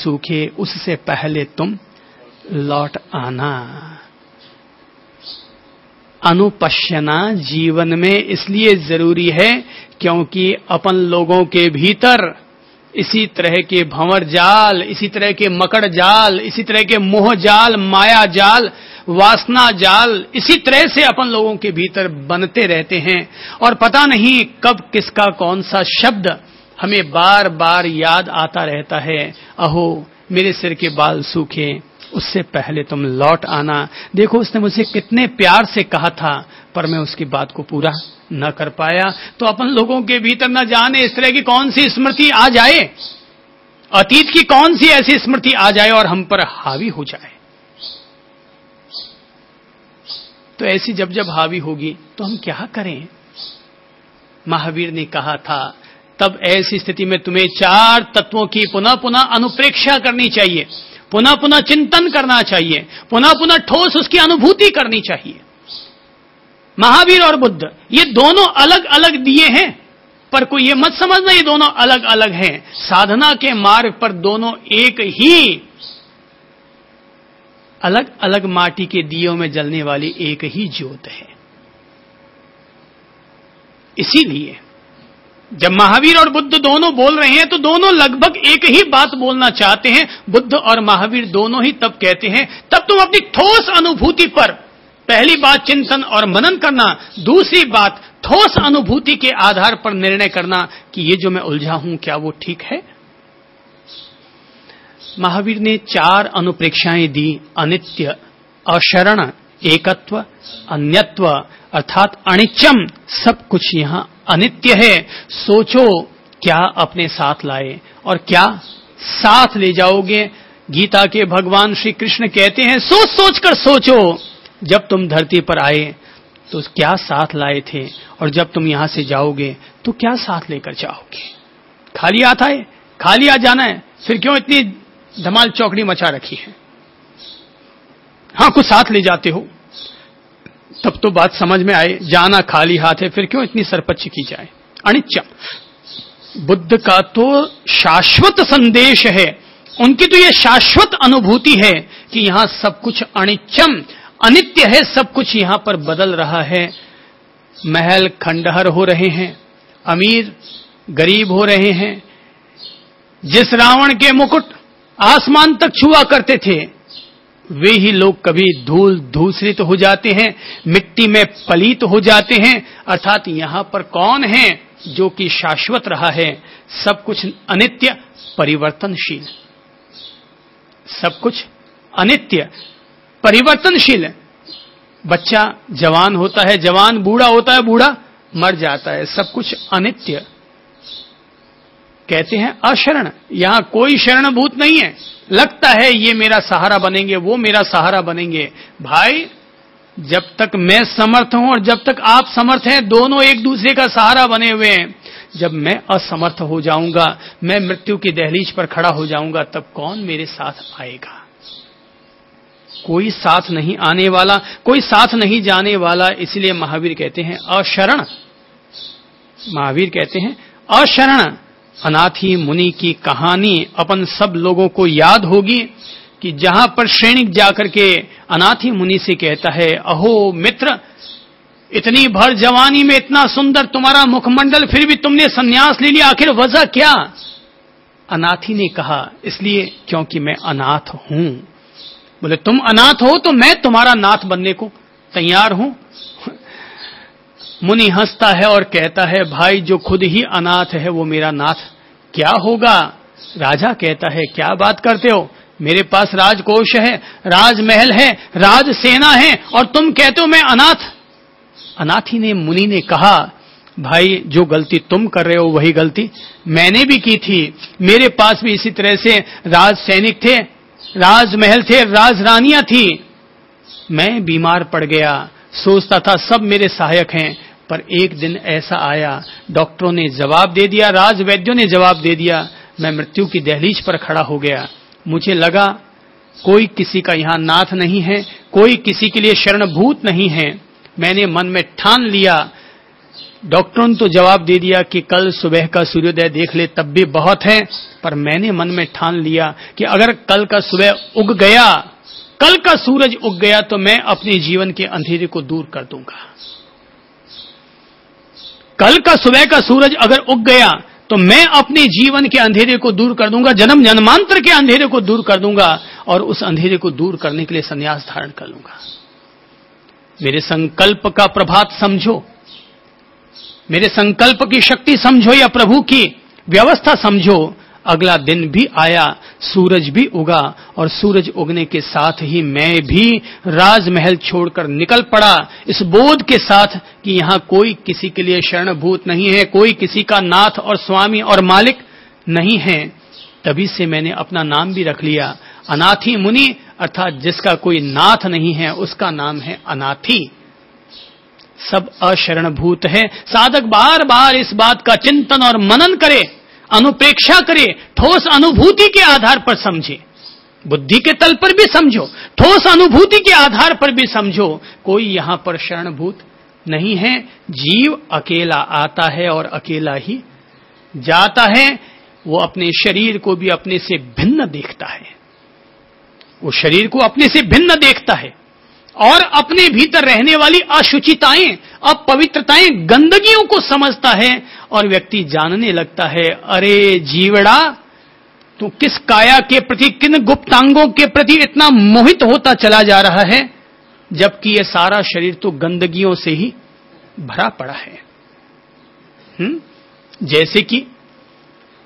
सूखे उससे पहले तुम लौट आना। अनुपश्यना जीवन में इसलिए जरूरी है क्योंकि अपन लोगों के भीतर इसी तरह के भंवर जाल, इसी तरह के मकड़ जाल, इसी तरह के मोह जाल, माया जाल, वासना जाल, इसी तरह से अपन लोगों के भीतर बनते रहते हैं और पता नहीं कब किसका कौन सा शब्द हमें बार बार याद आता रहता है। अहो मेरे सिर के बाल सूखे उससे पहले तुम लौट आना। देखो उसने मुझसे कितने प्यार से कहा था पर मैं उसकी बात को पूरा न कर पाया। तो अपन लोगों के भीतर न जाने इस तरह की कौन सी स्मृति आ जाए, अतीत की कौन सी ऐसी स्मृति आ जाए और हम पर हावी हो जाए। तो ऐसी जब जब हावी होगी तो हम क्या करें? महावीर ने कहा था तब ऐसी स्थिति में तुम्हें 4 तत्वों की पुनः पुनः अनुप्रेक्षा करनी चाहिए, पुनः पुनः चिंतन करना चाहिए, पुनः पुनः ठोस उसकी अनुभूति करनी चाहिए। महावीर और बुद्ध ये दोनों अलग अलग दिए हैं, पर कोई ये मत समझना ये दोनों अलग अलग हैं। साधना के मार्ग पर दोनों एक ही, अलग अलग माटी के दियों में जलने वाली एक ही ज्योत है। इसीलिए जब महावीर और बुद्ध दोनों बोल रहे हैं तो दोनों लगभग एक ही बात बोलना चाहते हैं। बुद्ध और महावीर दोनों ही तब कहते हैं तब तुम अपनी ठोस अनुभूति पर पहली बात चिंतन और मनन करना, दूसरी बात ठोस अनुभूति के आधार पर निर्णय करना कि ये जो मैं उलझा हूं क्या वो ठीक है। महावीर ने 4 अनुप्रेक्षाएं दी, अनित्य, अशरण, एकत्व, अन्यत्व अर्थात अनित्यम। सब कुछ यहां अनित्य है। सोचो क्या अपने साथ लाए और क्या साथ ले जाओगे। गीता के भगवान श्री कृष्ण कहते हैं सोच सोच कर सोचो, जब तुम धरती पर आए तो क्या साथ लाए थे और जब तुम यहां से जाओगे तो क्या साथ लेकर जाओगे। खाली आता है, खाली आ जाना है, फिर क्यों इतनी धमाल चौकड़ी मचा रखी है। हां कुछ साथ ले जाते हो तब तो बात समझ में आए, जाना खाली हाथ है फिर क्यों इतनी सरपच्ची की जाए। अनित्यम बुद्ध का तो शाश्वत संदेश है, उनकी तो यह शाश्वत अनुभूति है कि यहां सब कुछ अनित्यम अनित्य है, सब कुछ यहां पर बदल रहा है। महल खंडहर हो रहे हैं, अमीर गरीब हो रहे हैं। जिस रावण के मुकुट आसमान तक छुआ करते थे वे ही लोग कभी धूल धूसरित हो जाते हैं, मिट्टी में पलीत हो जाते हैं। अर्थात यहां पर कौन है जो कि शाश्वत रहा है। सब कुछ अनित्य परिवर्तनशील, सब कुछ अनित्य परिवर्तनशील। बच्चा जवान होता है, जवान बूढ़ा होता है, बूढ़ा मर जाता है। सब कुछ अनित्य। कहते हैं अशरण, यहां कोई शरणभूत नहीं है। लगता है ये मेरा सहारा बनेंगे, वो मेरा सहारा बनेंगे। भाई जब तक मैं समर्थ हूं और जब तक आप समर्थ हैं, दोनों एक दूसरे का सहारा बने हुए हैं। जब मैं असमर्थ हो जाऊंगा, मैं मृत्यु की दहलीज पर खड़ा हो जाऊंगा, तब कौन मेरे साथ आएगा। कोई साथ नहीं आने वाला, कोई साथ नहीं जाने वाला। इसलिए महावीर कहते हैं अशरण। महावीर कहते हैं अशरण। अनाथी मुनि की कहानी अपन सब लोगों को याद होगी कि जहां पर श्रेणिक जाकर के अनाथी मुनि से कहता है अहो मित्र, इतनी भर जवानी में इतना सुंदर तुम्हारा मुखमंडल, फिर भी तुमने सन्यास ले लिया, आखिर वजह क्या। अनाथी ने कहा इसलिए क्योंकि मैं अनाथ हूं। बोले तुम अनाथ हो तो मैं तुम्हारा नाथ बनने को तैयार हूं। मुनि हंसता है और कहता है भाई जो खुद ही अनाथ है वो मेरा नाथ क्या होगा। राजा कहता है क्या बात करते हो, मेरे पास राजकोष है, राजमहल है, राजसेना है और तुम कहते हो मैं अनाथ। अनाथी ने मुनि ने कहा भाई जो गलती तुम कर रहे हो वही गलती मैंने भी की थी। मेरे पास भी इसी तरह से राज सैनिक थे, राजमहल थे, राजरानियां थी। मैं बीमार पड़ गया, सोचता था सब मेरे सहायक हैं, पर एक दिन ऐसा आया, डॉक्टरों ने जवाब दे दिया, राजवैद्यों ने जवाब दे दिया, मैं मृत्यु की दहलीज पर खड़ा हो गया। मुझे लगा कोई किसी का यहां नाथ नहीं है, कोई किसी के लिए शरणभूत नहीं है। मैंने मन में ठान लिया डॉक्टरों ने तो जवाब दे दिया कि कल सुबह का सूर्योदय देख ले तब भी बहुत है, पर मैंने मन में ठान लिया कि अगर कल का सुबह उग गया, कल का सूरज उग गया तो मैं अपने जीवन के अंधेरे को दूर कर दूंगा। कल का सुबह का सूरज अगर उग गया तो मैं अपने जीवन के अंधेरे को दूर कर दूंगा, जन्म जन्मांतर के अंधेरे को दूर कर दूंगा और उस अंधेरे को दूर करने के लिए संन्यास धारण कर लूंगा। मेरे संकल्प का प्रभात समझो, मेरे संकल्प की शक्ति समझो या प्रभु की व्यवस्था समझो। अगला दिन भी आया, सूरज भी उगा और सूरज उगने के साथ ही मैं भी राजमहल छोड़कर निकल पड़ा, इस बोध के साथ कि यहां कोई किसी के लिए शरणभूत नहीं है, कोई किसी का नाथ और स्वामी और मालिक नहीं है। तभी से मैंने अपना नाम भी रख लिया, अनाथी मुनि, अर्थात जिसका कोई नाथ नहीं है उसका नाम है अनाथी। सब अशरणभूत है। साधक बार बार इस बात का चिंतन और मनन करे, अनुप्रेक्षा करे, ठोस अनुभूति के आधार पर समझे, बुद्धि के तल पर भी समझो, ठोस अनुभूति के आधार पर भी समझो, कोई यहां पर शरणभूत नहीं है। जीव अकेला आता है और अकेला ही जाता है। वो अपने शरीर को भी अपने से भिन्न देखता है, वो शरीर को अपने से भिन्न देखता है और अपने भीतर रहने वाली अशुचिताएं, अपवित्रताएं, गंदगियों को समझता है और व्यक्ति जानने लगता है, अरे जीवड़ा, तू किस काया के प्रति, किन गुप्तांगों के प्रति इतना मोहित होता चला जा रहा है, जबकि ये सारा शरीर तो गंदगियों से ही भरा पड़ा है।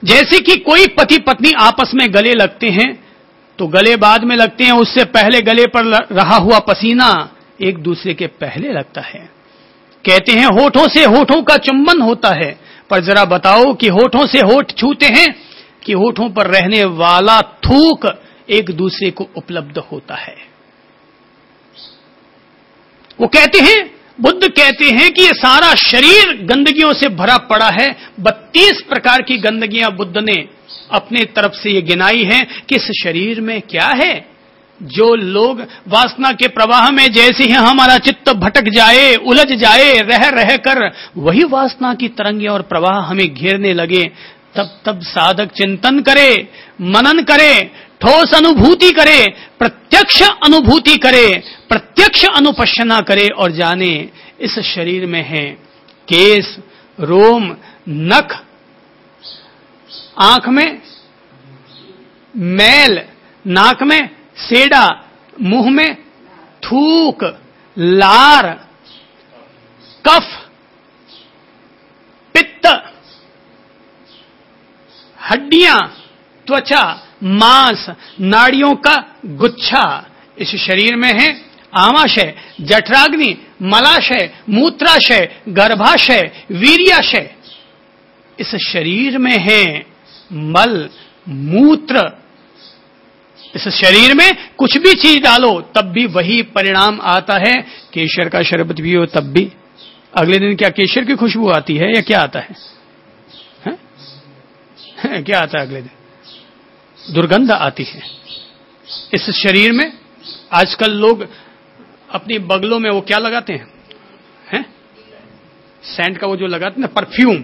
जैसे कि कोई पति पत्नी आपस में गले लगते हैं तो गले बाद में लगते हैं, उससे पहले गले पर रहा हुआ पसीना एक दूसरे के पहले लगता है। कहते हैं होठों से होठों का चुंबन होता है, पर जरा बताओ कि होठों से होठ छूते हैं कि होठों पर रहने वाला थूक एक दूसरे को उपलब्ध होता है। वो कहते हैं, बुद्ध कहते हैं कि ये सारा शरीर गंदगियों से भरा पड़ा है। 32 प्रकार की गंदगियां बुद्ध ने अपने तरफ से ये गिनाई है कि इस शरीर में क्या है। जो लोग वासना के प्रवाह में जैसे ही हमारा चित्त भटक जाए, उलझ जाए, रह कर वही वासना की तरंगे और प्रवाह हमें घेरने लगे, तब साधक चिंतन करे, मनन करे, ठोस अनुभूति करे, प्रत्यक्ष अनुभूति करे, प्रत्यक्ष अनुपश्यना करे और जाने इस शरीर में है केस, रोम, नख, आंख में मैल, नाक में सेड़ा, मुंह में थूक, लार, कफ, पित्त, हड्डियां, त्वचा, मांस, नाड़ियों का गुच्छा इस शरीर में है। आमाशय, जठराग्नि, मलाशय, मूत्राशय, गर्भाशय, वीर्याशय इस शरीर में है। मल, मूत्र, इस शरीर में कुछ भी चीज डालो तब भी वही परिणाम आता है। केशर का शरबत पियो तब भी अगले दिन क्या केशर की खुशबू आती है या क्या आता है? क्या आता है अगले दिन? दुर्गंध आती है। इस शरीर में आजकल लोग अपनी बगलों में वो क्या लगाते हैं? सेंट का वो जो लगाते हैं ना, परफ्यूम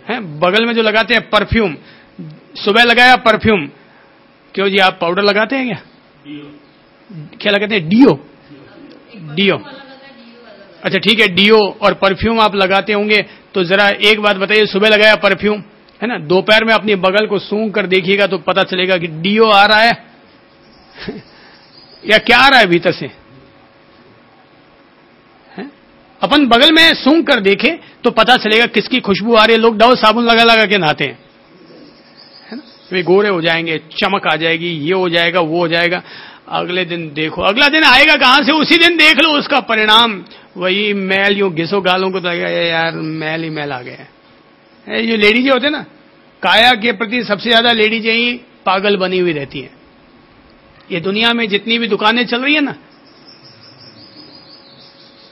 है, बगल में जो लगाते हैं परफ्यूम। सुबह लगाया परफ्यूम, क्यों जी आप पाउडर लगाते हैं क्या? क्या लगाते हैं? डीओ। अच्छा ठीक है, डीओ और परफ्यूम आप लगाते होंगे, तो जरा एक बात बताइए, सुबह लगाया परफ्यूम है ना, दोपहर में अपनी बगल को सूंघ कर देखिएगा तो पता चलेगा कि डीओ आ रहा है या क्या आ रहा है भीतर से। अपन बगल में सूंघ कर देखें तो पता चलेगा किसकी खुशबू आ रही है। लोग डव साबुन लगा लगा के नहाते हैं, है ना, वे गोरे हो जाएंगे, चमक आ जाएगी, ये हो जाएगा, वो हो जाएगा। अगले दिन देखो, अगला दिन आएगा कहां से? उसी दिन देख लो उसका परिणाम, वही मैल। यूं घिसो गालों को तो लगेगा यार मैल ही मैल आ गया है। जो लेडीजें होते ना, काया के प्रति सबसे ज्यादा लेडीजें ही पागल बनी हुई रहती हैं। ये दुनिया में जितनी भी दुकानें चल रही है ना,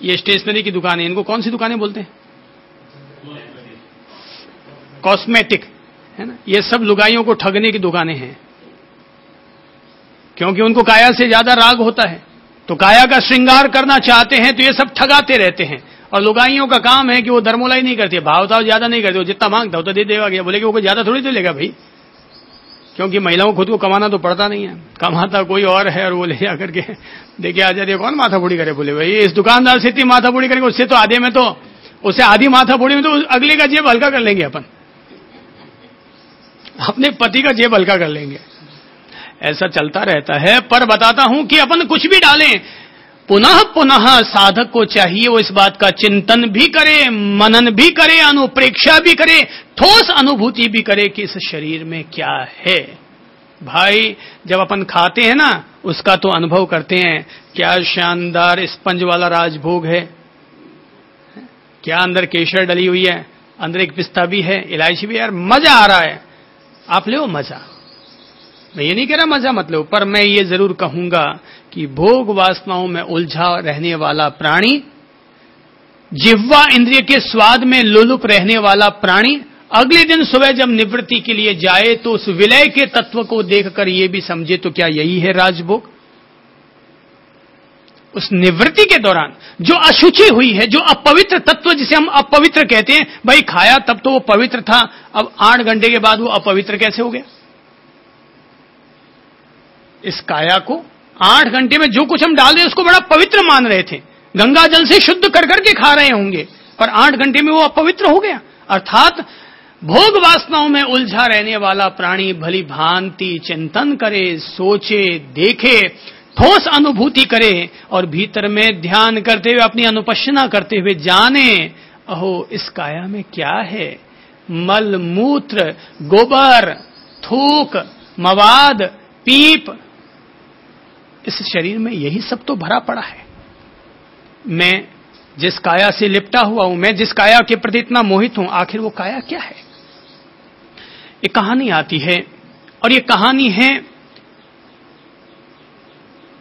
ये स्टेशनरी की दुकानें, इनको कौन सी दुकानें बोलते हैं? कॉस्मेटिक, है ना। ये सब लुगाइयों को ठगने की दुकानें हैं, क्योंकि उनको काया से ज्यादा राग होता है, तो काया का श्रृंगार करना चाहते हैं तो ये सब ठगाते रहते हैं। और लुगाइयों का काम है कि वो धर्मोलाई नहीं करती, भाव ताव ज्यादा नहीं करती, वो जितना मांगता हो तो दे देगा। क्या बोले कि वो कोई ज्यादा थोड़ी तो लेगा भाई, क्योंकि महिलाओं को खुद को कमाना तो पड़ता नहीं है, कमाता कोई और है और वो ले जाकर के देखिए आ जाती है। कौन माथा बूढ़ी करे? बोले भाई इस दुकानदार से इतनी माथा बूढ़ी करेंगे, उससे तो आधे में तो, उससे आधी माथा बूढ़ी में तो अगले का जेब हल्का कर लेंगे, अपन अपने पति का जेब हल्का कर लेंगे। ऐसा चलता रहता है। पर बताता हूं कि अपन कुछ भी डालें, पुनः पुनः साधक को चाहिए वो इस बात का चिंतन भी करे, मनन भी करे, अनुप्रेक्षा भी करे, ठोस अनुभूति भी करे कि इस शरीर में क्या है। भाई जब अपन खाते हैं ना, उसका तो अनुभव करते हैं, क्या शानदार स्पंज वाला राजभोग है, क्या अंदर केसर डली हुई है, अंदर एक पिस्ता भी है, इलायची भी है, यार मजा आ रहा है, आप लो मजा। मैं ये नहीं कह रहा मजा मत लो, पर मैं ये जरूर कहूंगा कि भोग वासनाओं में उलझा रहने वाला प्राणी, जिह्वा इंद्रिय के स्वाद में लोलुप रहने वाला प्राणी, अगले दिन सुबह जब निवृत्ति के लिए जाए तो उस विलय के तत्व को देखकर ये भी समझे तो क्या यही है राजभोग। उस निवृत्ति के दौरान जो अशुचि हुई है, जो अपवित्र तत्व जिसे हम अपवित्र कहते हैं, भाई खाया तब तो वो पवित्र था, अब 8 घंटे के बाद वो अपवित्र कैसे हो गया? इस काया को 8 घंटे में जो कुछ हम डाल रहे उसको बड़ा पवित्र मान रहे थे, गंगा जल से शुद्ध कर करके खा रहे होंगे, पर 8 घंटे में वो अपवित्र हो गया। अर्थात भोग वासनाओं में उलझा रहने वाला प्राणी भली भांति चिंतन करे, सोचे, देखे, ठोस अनुभूति करे और भीतर में ध्यान करते हुए, अपनी अनुपश्यना करते हुए जाने, अहो इस काया में क्या है? मल मूत्र, गोबर, थूक, मवाद, पीप, इस शरीर में यही सब तो भरा पड़ा है। मैं जिस काया से लिपटा हुआ हूं, मैं जिस काया के प्रति इतना मोहित हूं, आखिर वो काया क्या है? एक कहानी आती है और ये कहानी है,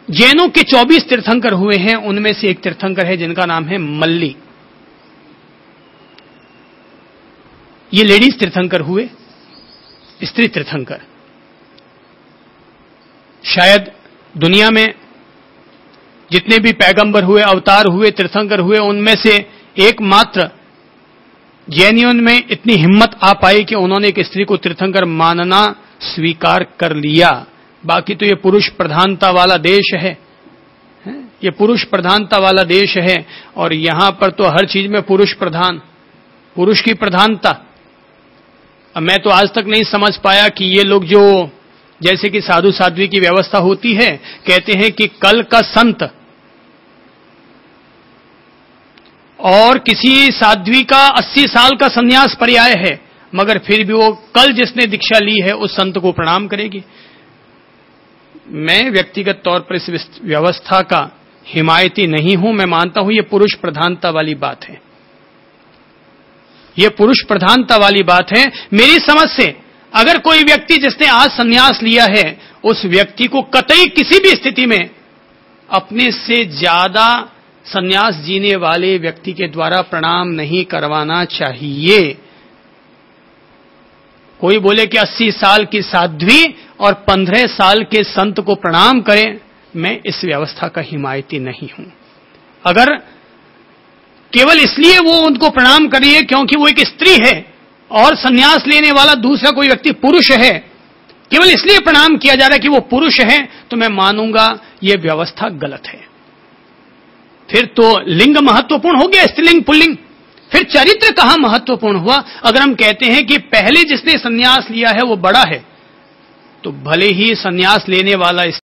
जैनों के 24 तीर्थंकर हुए हैं, उनमें से एक तीर्थंकर है जिनका नाम है मल्ली। ये लेडीज तीर्थंकर हुए, स्त्री तीर्थंकर। शायद दुनिया में जितने भी पैगंबर हुए, अवतार हुए, तीर्थंकर हुए, उनमें से एकमात्र जैनियों में इतनी हिम्मत आ पाई कि उन्होंने एक स्त्री को तीर्थंकर मानना स्वीकार कर लिया। बाकी तो ये पुरुष प्रधानता वाला देश है, ये पुरुष प्रधानता वाला देश है और यहां पर तो हर चीज में पुरुष प्रधान, पुरुष की प्रधानता। अब मैं तो आज तक नहीं समझ पाया कि ये लोग जो जैसे कि साधु साध्वी की व्यवस्था होती है, कहते हैं कि कल का संत और किसी साध्वी का 80 साल का संन्यास पर्याय है, मगर फिर भी वो कल जिसने दीक्षा ली है उस संत को प्रणाम करेगी। मैं व्यक्तिगत तौर पर इस व्यवस्था का हिमायती नहीं हूं। मैं मानता हूं ये पुरुष प्रधानता वाली बात है, ये पुरुष प्रधानता वाली बात है। मेरी समझ से अगर कोई व्यक्ति जिसने आज संन्यास लिया है, उस व्यक्ति को कतई किसी भी स्थिति में अपने से ज्यादा संन्यास जीने वाले व्यक्ति के द्वारा प्रणाम नहीं करवाना चाहिए। कोई बोले कि 80 साल की साध्वी और 15 साल के संत को प्रणाम करें, मैं इस व्यवस्था का हिमायती नहीं हूं। अगर केवल इसलिए वो उनको प्रणाम करिए क्योंकि वो एक स्त्री है और संन्यास लेने वाला दूसरा कोई व्यक्ति पुरुष है, केवल इसलिए प्रणाम किया जा रहा है कि वो पुरुष है, तो मैं मानूंगा ये व्यवस्था गलत है। फिर तो लिंग महत्वपूर्ण हो गया, स्त्रीलिंग पुल्लिंग, फिर चरित्र कहां महत्वपूर्ण हुआ? अगर हम कहते हैं कि पहले जिसने संन्यास लिया है वो बड़ा है, तो भले ही संन्यास लेने वाला